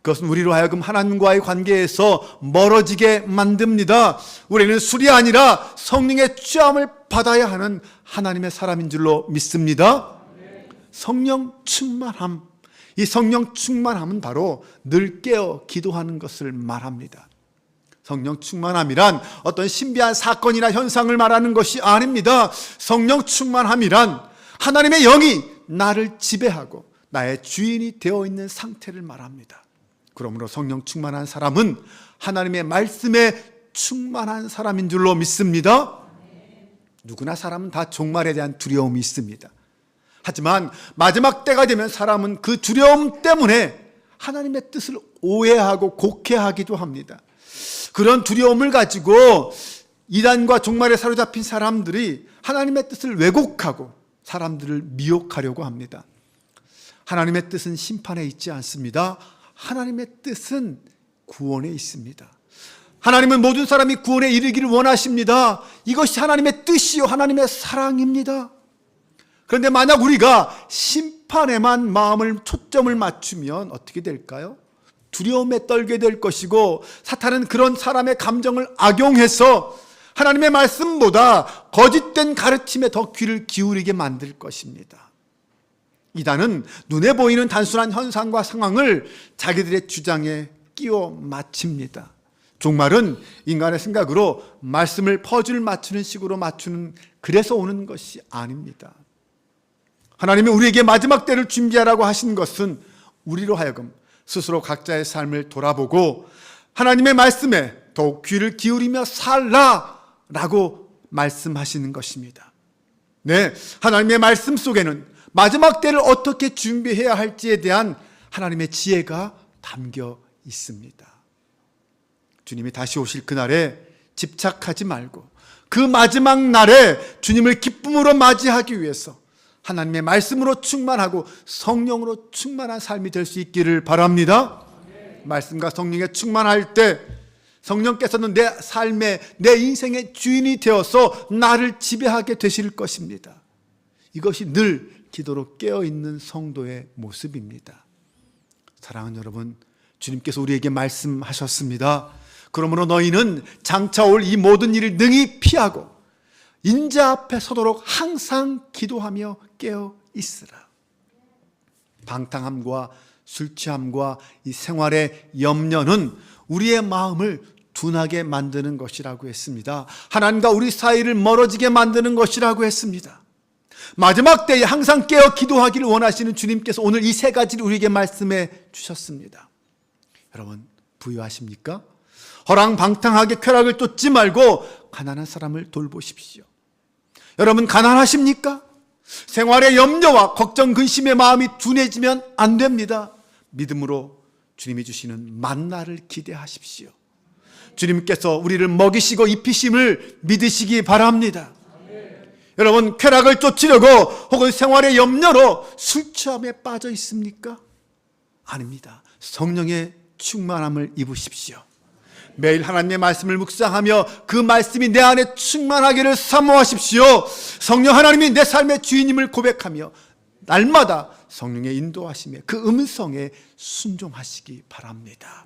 그것은 우리로 하여금 하나님과의 관계에서 멀어지게 만듭니다. 우리는 술이 아니라 성령의 취함을 받아야 하는 하나님의 사람인 줄로 믿습니다. 성령 충만함, 이 성령 충만함은 바로 늘 깨어 기도하는 것을 말합니다. 성령 충만함이란 어떤 신비한 사건이나 현상을 말하는 것이 아닙니다. 성령 충만함이란 하나님의 영이 나를 지배하고 나의 주인이 되어 있는 상태를 말합니다. 그러므로 성령 충만한 사람은 하나님의 말씀에 충만한 사람인 줄로 믿습니다. 누구나 사람은 다 종말에 대한 두려움이 있습니다. 하지만 마지막 때가 되면 사람은 그 두려움 때문에 하나님의 뜻을 오해하고 곡해하기도 합니다. 그런 두려움을 가지고 이단과 종말에 사로잡힌 사람들이 하나님의 뜻을 왜곡하고 사람들을 미혹하려고 합니다. 하나님의 뜻은 심판에 있지 않습니다. 하나님의 뜻은 구원에 있습니다. 하나님은 모든 사람이 구원에 이르기를 원하십니다. 이것이 하나님의 뜻이요 하나님의 사랑입니다. 그런데 만약 우리가 심판에만 마음을 초점을 맞추면 어떻게 될까요? 두려움에 떨게 될 것이고, 사탄은 그런 사람의 감정을 악용해서 하나님의 말씀보다 거짓된 가르침에 더 귀를 기울이게 만들 것입니다. 이단은 눈에 보이는 단순한 현상과 상황을 자기들의 주장에 끼워 맞춥니다. 종말은 인간의 생각으로 말씀을 퍼즐 맞추는 식으로 맞추는, 그래서 오는 것이 아닙니다. 하나님이 우리에게 마지막 때를 준비하라고 하신 것은 우리로 하여금 스스로 각자의 삶을 돌아보고 하나님의 말씀에 더욱 귀를 기울이며 살라라고 말씀하시는 것입니다. 네, 하나님의 말씀 속에는 마지막 때를 어떻게 준비해야 할지에 대한 하나님의 지혜가 담겨 있습니다. 주님이 다시 오실 그날에 집착하지 말고 그 마지막 날에 주님을 기쁨으로 맞이하기 위해서 하나님의 말씀으로 충만하고 성령으로 충만한 삶이 될 수 있기를 바랍니다. 말씀과 성령에 충만할 때 성령께서는 내 삶의, 내 인생의 주인이 되어서 나를 지배하게 되실 것입니다. 이것이 늘 기도로 깨어있는 성도의 모습입니다. 사랑하는 여러분, 주님께서 우리에게 말씀하셨습니다. 그러므로 너희는 장차 올 이 모든 일을 능히 피하고 인자 앞에 서도록 항상 기도하며 깨어 있으라. 방탕함과 술 취함과 이 생활의 염려는 우리의 마음을 둔하게 만드는 것이라고 했습니다. 하나님과 우리 사이를 멀어지게 만드는 것이라고 했습니다. 마지막 때에 항상 깨어 기도하기를 원하시는 주님께서 오늘 이 세 가지를 우리에게 말씀해 주셨습니다. 여러분, 부유하십니까? 허랑방탕하게 쾌락을 쫓지 말고 가난한 사람을 돌보십시오. 여러분, 가난하십니까? 생활의 염려와 걱정, 근심의 마음이 둔해지면 안 됩니다. 믿음으로 주님이 주시는 만나를 기대하십시오. 주님께서 우리를 먹이시고 입히심을 믿으시기 바랍니다. 여러분, 쾌락을 쫓으려고 혹은 생활의 염려로 술 취함에 빠져 있습니까? 아닙니다. 성령의 충만함을 입으십시오. 매일 하나님의 말씀을 묵상하며 그 말씀이 내 안에 충만하기를 사모하십시오. 성령 하나님이 내 삶의 주인임을 고백하며 날마다 성령의 인도하심에 그 음성에 순종하시기 바랍니다.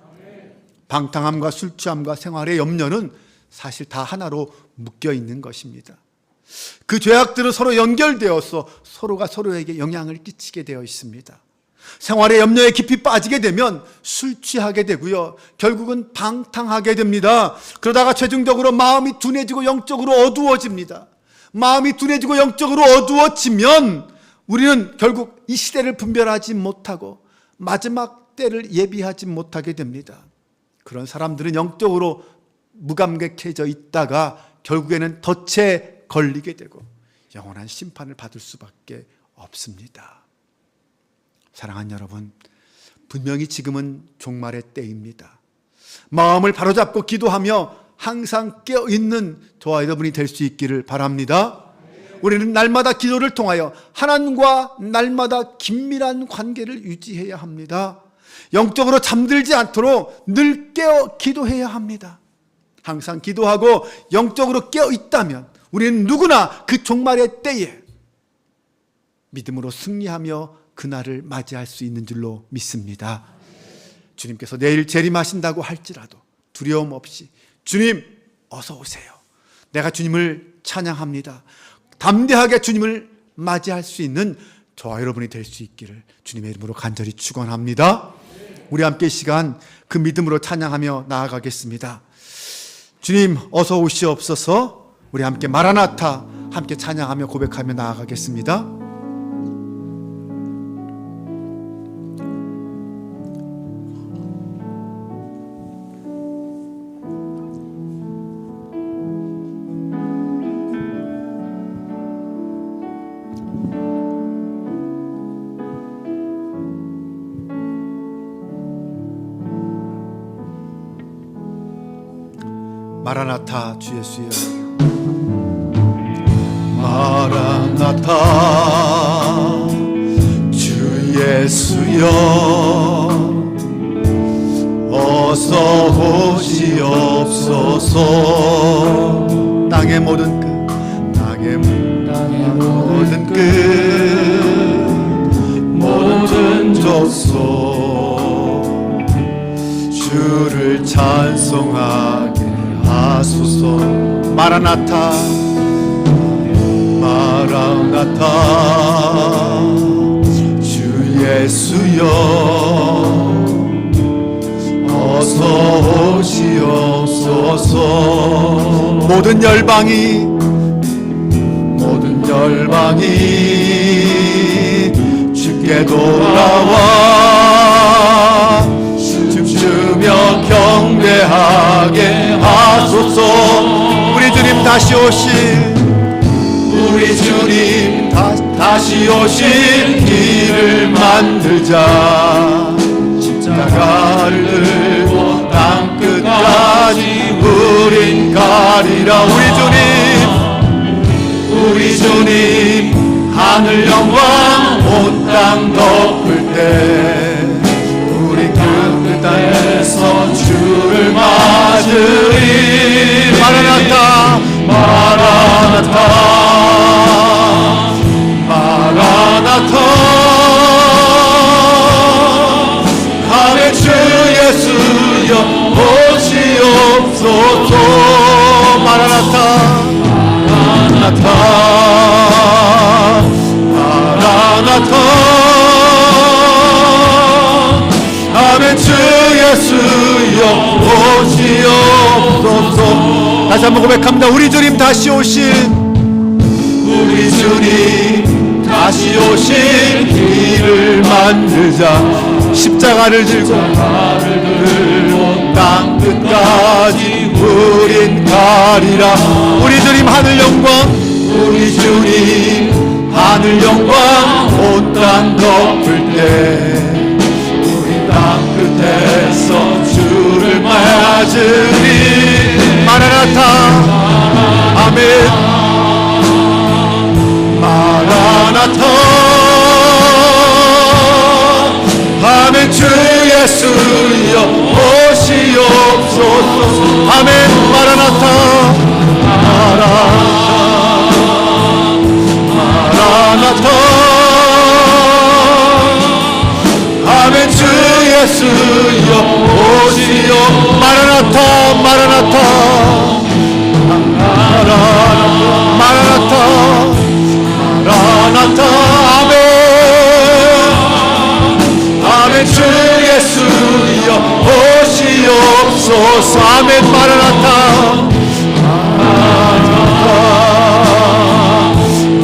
방탕함과 술 취함과 생활의 염려는 사실 다 하나로 묶여 있는 것입니다. 그 죄악들은 서로 연결되어서 서로가 서로에게 영향을 끼치게 되어 있습니다. 생활의 염려에 깊이 빠지게 되면 술 취하게 되고요, 결국은 방탕하게 됩니다. 그러다가 최종적으로 마음이 둔해지고 영적으로 어두워집니다. 마음이 둔해지고 영적으로 어두워지면 우리는 결국 이 시대를 분별하지 못하고 마지막 때를 예비하지 못하게 됩니다. 그런 사람들은 영적으로 무감각해져 있다가 결국에는 덫에 걸리게 되고 영원한 심판을 받을 수밖에 없습니다. 사랑하는 여러분, 분명히 지금은 종말의 때입니다. 마음을 바로잡고 기도하며 항상 깨어있는 저와 여러분이 될 수 있기를 바랍니다. 우리는 날마다 기도를 통하여 하나님과 날마다 긴밀한 관계를 유지해야 합니다. 영적으로 잠들지 않도록 늘 깨어 기도해야 합니다. 항상 기도하고 영적으로 깨어 있다면 우리는 누구나 그 종말의 때에 믿음으로 승리하며 그날을 맞이할 수 있는 줄로 믿습니다. 주님께서 내일 재림하신다고 할지라도 두려움 없이 주님 어서 오세요. 내가 주님을 찬양합니다. 담대하게 주님을 맞이할 수 있는 저와 여러분이 될 수 있기를 주님의 이름으로 간절히 축원합니다. 우리 함께 이 시간 그 믿음으로 찬양하며 나아가겠습니다. 주님 어서 오시옵소서. 우리 함께 마라나타 함께 찬양하며 고백하며 나아가겠습니다. 마라나타 주 예수여, 마라나타 주 예수여, 어서 오시옵소서. 땅의 모든 끝, 땅의 모든 끝, 모든 족속 주를 찬송하게 하소서. 마라나타 마라나타 주 예수여, 어서 오시옵소서. 모든 열방이 주께 돌아와 춤추며 경배하게 하소서. 우리 주님 다시 오실 길을 만들자. 십자가를 들고 땅 끝까지 우린 가리라. 우리 주님 하늘 영광 온 땅 덮을 때 우리 그 땅에서 주를 맞으리. 마라나타 마라나타 마라나타 하늘 주 예수여 오시옵소서. 마라나타 마라나타 마라나타 아멘. 주 예수여 오시옵소서. 다시 한번 고백합니다. 우리 주님 다시 오실 길을 만들자. 십자가를 들고 땅 끝까지 우린 가리라. 우리 주님 하늘 영광 온 땅 덮을 때 땅 끝에서 주를 맞으리. 마라나타 아멘. 마라나타 아멘. 주 예수여 오시옵소서. 아멘. 마라나타 마라나타 아멘. 주 예수여 오시오. 마라나타 마라나타 마라나타 마라나타 아멘. 아멘. 주 예수여 오시옵소서. 아멘. 마라나타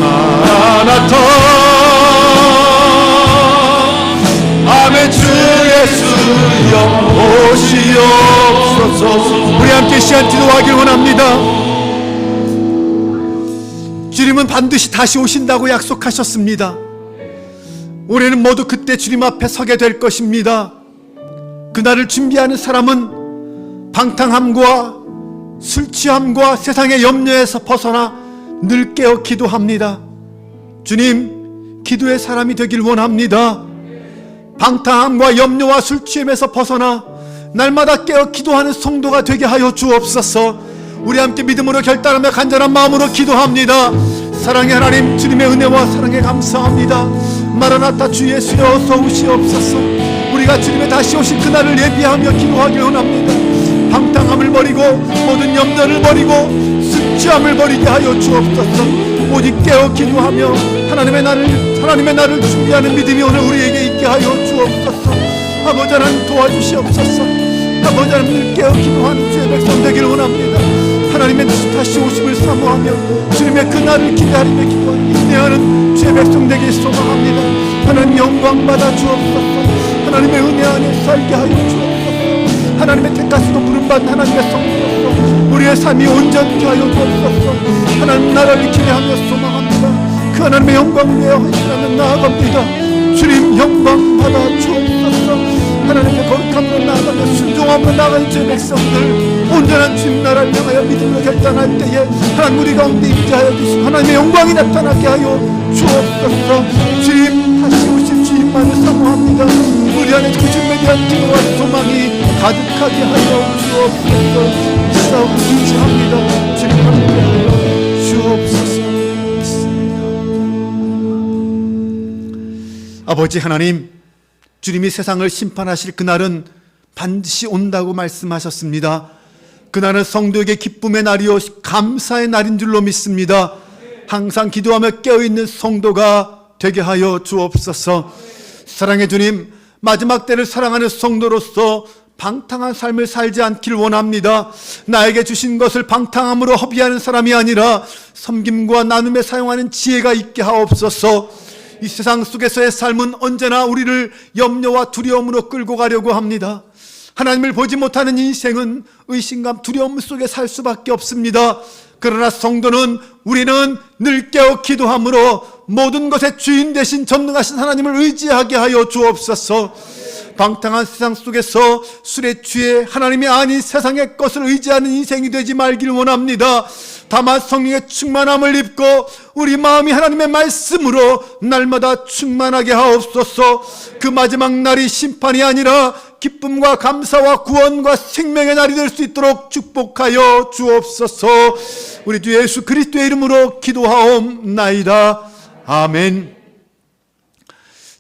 마라나타 기도하길 원합니다. 주님은 반드시 다시 오신다고 약속하셨습니다. 우리는 모두 그때 주님 앞에 서게 될 것입니다. 그날을 준비하는 사람은 방탕함과 술 취함과 세상의 염려에서 벗어나 늘 깨어 기도합니다. 주님, 기도의 사람이 되길 원합니다. 방탕함과 염려와 술 취함에서 벗어나 날마다 깨어 기도하는 성도가 되게 하여 주옵소서. 우리 함께 믿음으로 결단하며 간절한 마음으로 기도합니다. 사랑의 하나님, 주님의 은혜와 사랑에 감사합니다. 마라나타 주 예수여 어서 오시옵소서. 우리가 주님의 다시 오실 그날을 예비하며 기도하기 원합니다. 방탕함을 버리고 모든 염려를 버리고 술 취함을 버리게 하여 주옵소서. 오직 깨어 기도하며 하나님의 날을 준비하는 믿음이 오늘 우리에게 있게 하여 주옵소서. 아버지 하나님 도와주시옵소서. 아버지 하나님 늘 깨어 기도하는 주의 백성 되기를 원합니다. 하나님의 다시 오심을 사모하며 주님의 그날을 기대하며 기도하는 인내하는 주의 백성 되길 소망합니다. 하나님 영광 받아 주옵소서. 하나님의 은혜 안에 살게 하여 주옵소서. 하나님의 택하시고 부름받은 하나님의 성도로서 우리의 삶이 온전케 하여 주옵소서. 하나님 나라를 기대하며 소망합니다. 그 하나님의 영광을 위하여 헌신하며 나아갑니다. 주님 영광 받아 주옵소서. 하나님의 거룩함으로 나아가며 순종함으로 나아가는 주의 백성들 온전한 주님 나라를 향하여 믿음으로 결단할 때에 하나님 우리 가운데 임재하여 주시고 하나님의 영광이 나타나게 하여 주옵소서. 주님 다시 오실 주님만을 사모합니다. 우리 안에 그 주님에 대한 기도와 소망이 가득하게 하여 주옵소서. 싸우고 의지합니다. 주님 함께하여 주옵소서. 아버지 하나님, 주님이 세상을 심판하실 그날은 반드시 온다고 말씀하셨습니다. 그날은 성도에게 기쁨의 날이요 감사의 날인 줄로 믿습니다. 항상 기도하며 깨어있는 성도가 되게 하여 주옵소서. 사랑의 주님, 마지막 때를 사랑하는 성도로서 방탕한 삶을 살지 않길 원합니다. 나에게 주신 것을 방탕함으로 허비하는 사람이 아니라 섬김과 나눔에 사용하는 지혜가 있게 하옵소서. 이 세상 속에서의 삶은 언제나 우리를 염려와 두려움으로 끌고 가려고 합니다. 하나님을 보지 못하는 인생은 의심감, 두려움 속에 살 수밖에 없습니다. 그러나 성도는 우리는 늘 깨어 기도함으로 모든 것의 주인 되신 전능하신 하나님을 의지하게 하여 주옵소서. 방탕한 세상 속에서 술에 취해 하나님이 아닌 세상의 것을 의지하는 인생이 되지 말길 원합니다. 다만 성령의 충만함을 입고 우리 마음이 하나님의 말씀으로 날마다 충만하게 하옵소서. 그 마지막 날이 심판이 아니라 기쁨과 감사와 구원과 생명의 날이 될 수 있도록 축복하여 주옵소서. 우리 주 예수 그리스도의 이름으로 기도하옵나이다. 아멘.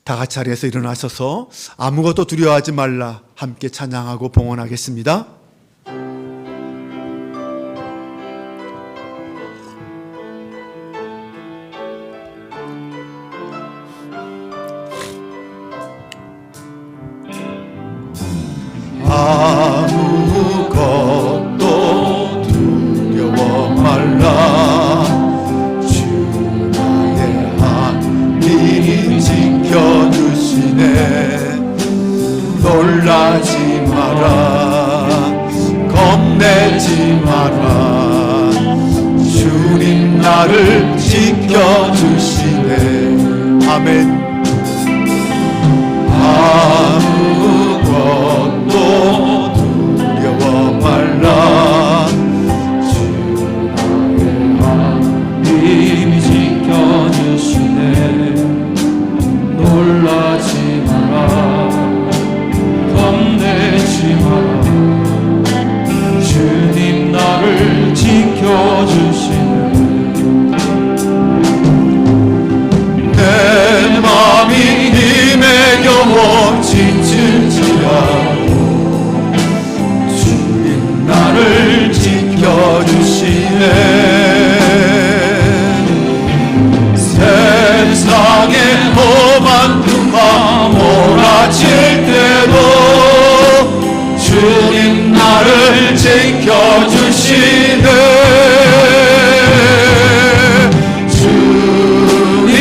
다 같이 자리에서 일어나셔서 아무것도 두려워하지 말라 함께 찬양하고 봉헌하겠습니다. 아무것도 두려워 말라. 주 나의 하나님이 지켜주시네. 놀라지 마라. 겁내지 마라. 주님 나를 지켜주시네. 아멘. 아무것도 두려워 말라. 주 나의 하나님이 지켜주시네. 놀라지 마라. 겁내지 마라. 주님 나를 지켜주시네. 내 마음이 힘에 겨워 지칠지라도 주님 나를 지켜주시네. 세상의 험한 tum마 몰아칠 때도 주님 나를 지켜주시네.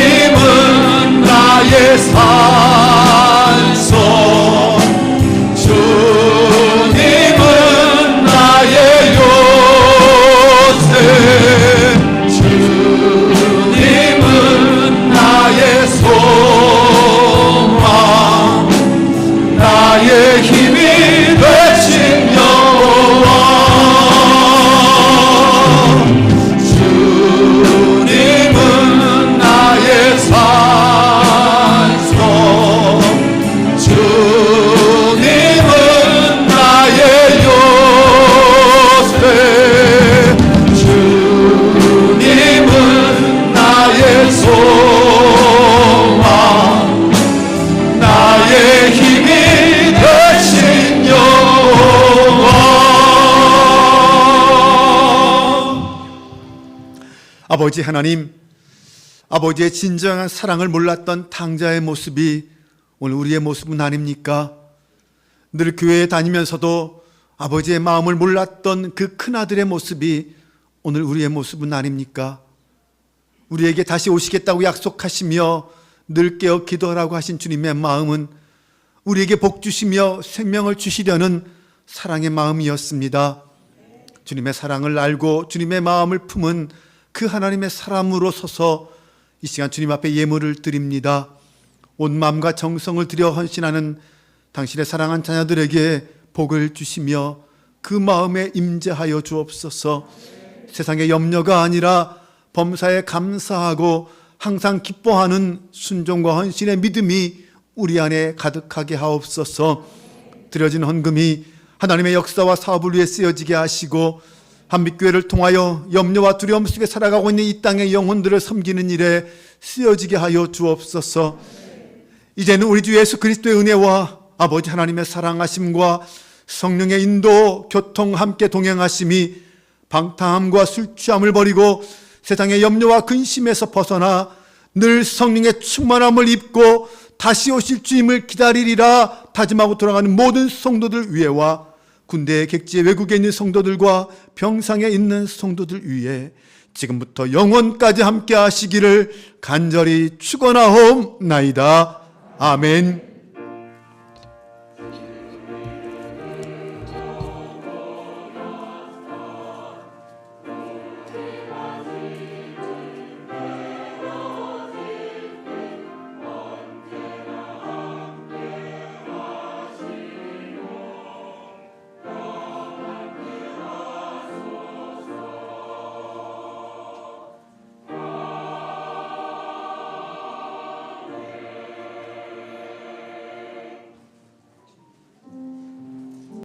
주님은 나의 산소, 주님은 나의 요새, 아버지 하나님, 아버지의 진정한 사랑을 몰랐던 탕자의 모습이 오늘 우리의 모습은 아닙니까? 늘 교회에 다니면서도 아버지의 마음을 몰랐던 그 큰아들의 모습이 오늘 우리의 모습은 아닙니까? 우리에게 다시 오시겠다고 약속하시며 늘 깨어 기도하라고 하신 주님의 마음은 우리에게 복 주시며 생명을 주시려는 사랑의 마음이었습니다. 주님의 사랑을 알고 주님의 마음을 품은 그 하나님의 사람으로 서서 이 시간 주님 앞에 예물을 드립니다. 온 마음과 정성을 들여 헌신하는 당신의 사랑한 자녀들에게 복을 주시며 그 마음에 임재하여 주옵소서. 세상의 염려가 아니라 범사에 감사하고 항상 기뻐하는 순종과 헌신의 믿음이 우리 안에 가득하게 하옵소서. 드려진 헌금이 하나님의 역사와 사업을 위해 쓰여지게 하시고 한빛교회를 통하여 염려와 두려움 속에 살아가고 있는 이 땅의 영혼들을 섬기는 일에 쓰여지게 하여 주옵소서. 이제는 우리 주 예수 그리스도의 은혜와 아버지 하나님의 사랑하심과 성령의 인도, 교통 함께 동행하심이 방탕함과 술 취함을 버리고 세상의 염려와 근심에서 벗어나 늘 성령의 충만함을 입고 다시 오실 주님을 기다리리라 다짐하고 돌아가는 모든 성도들 위에와 군대 객지의 외국에 있는 성도들과 병상에 있는 성도들 위에 지금부터 영원까지 함께 하시기를 간절히 축원하옵나이다. 아멘.